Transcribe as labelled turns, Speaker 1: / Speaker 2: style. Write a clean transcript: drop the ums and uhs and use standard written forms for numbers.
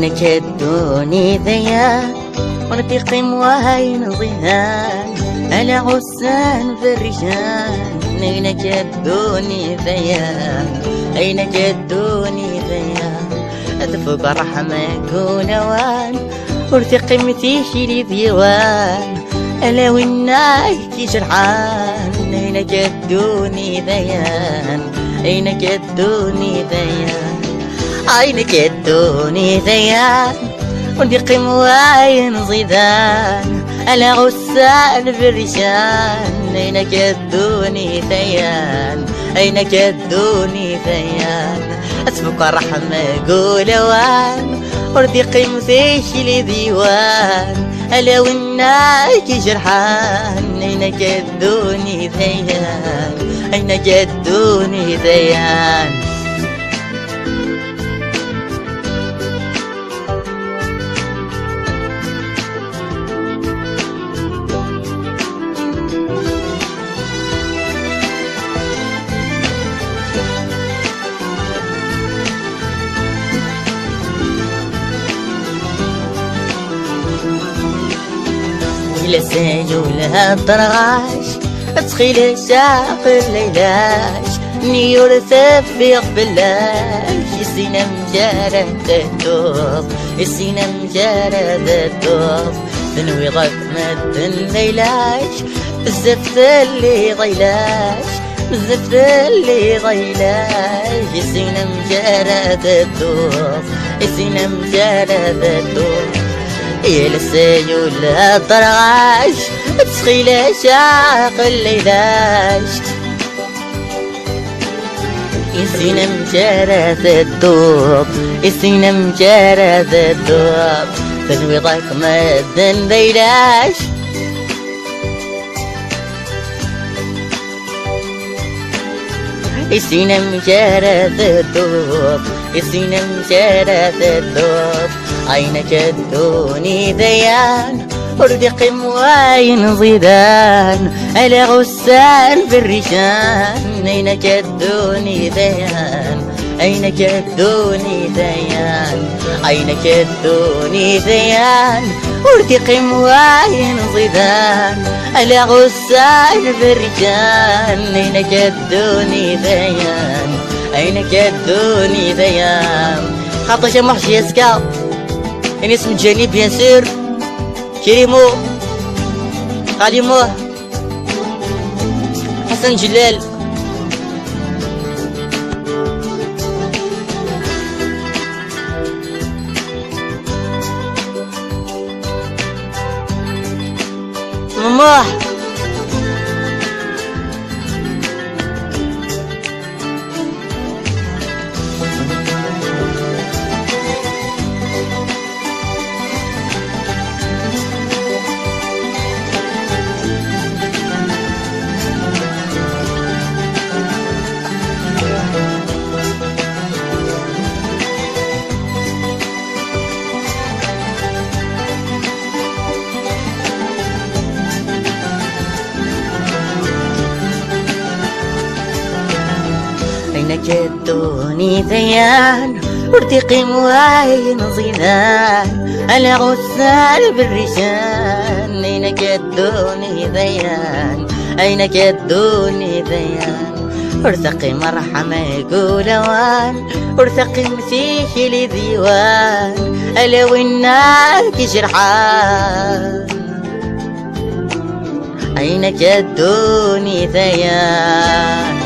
Speaker 1: عينك الدوني ذيان ونتقم وهين ظهان على غسان في الرجال. عينك الدوني ذيان عينك الدوني ذيان أتفوق رحمك ونوان وارتقم تيشي لي ديوان ألا ويناك جرحان. عينك الدوني ذيان عينك الدوني ذيان عينك الدوني ذيان ونقم وعين ضيدان على غسان بالرجال. عينك الدوني ذيان عينك الدوني ذيان أسبق رحمة قولوان وردي قيمتيش لي ديوان ألا ويناك جرحان. عينك الدوني ذيان عينك الدوني ذيان لسيولها الطرغاش تخيل شاق الليلاش نيور ثبيق بلاش السينة مجارة الدوب السينة مجارة الدوب تنوي غف مدن ليلاش بزاف اللي ضيلاش بزاف اللي ضيلاش السينة مجارة الدوب السينة مجارة الدوب يا لسيول الطرغاش تسخيل شاق الليلاش السينة مجارة الدوب السينة مجارة الدوب تنويضك مدن ليلاش السينة مجارة الدوب السينة مجارة الدوب عينك الدوني ذيان وردق موين ضيدان على غسان في الرجال. عينك الدوني ذيان عينك الدوني ذيان عينك الدوني ذيان وردق موين ضيدان على غسان في الرجال. عينك الدوني ذيان عينك الدوني ذيان خاطش محشي يسكا يعني اسم جاني بيان سور كريمو خاليمو حسن جلال ماما عينك الدوني ذيان وارتقي موين ظلال على غسال بالرجال. عينك الدوني ذيان عينك الدوني ذيان ارتقي مرحمة قولوان ارتقي مسيح لديوان ألا ويناك جرحان. عينك الدوني ذيان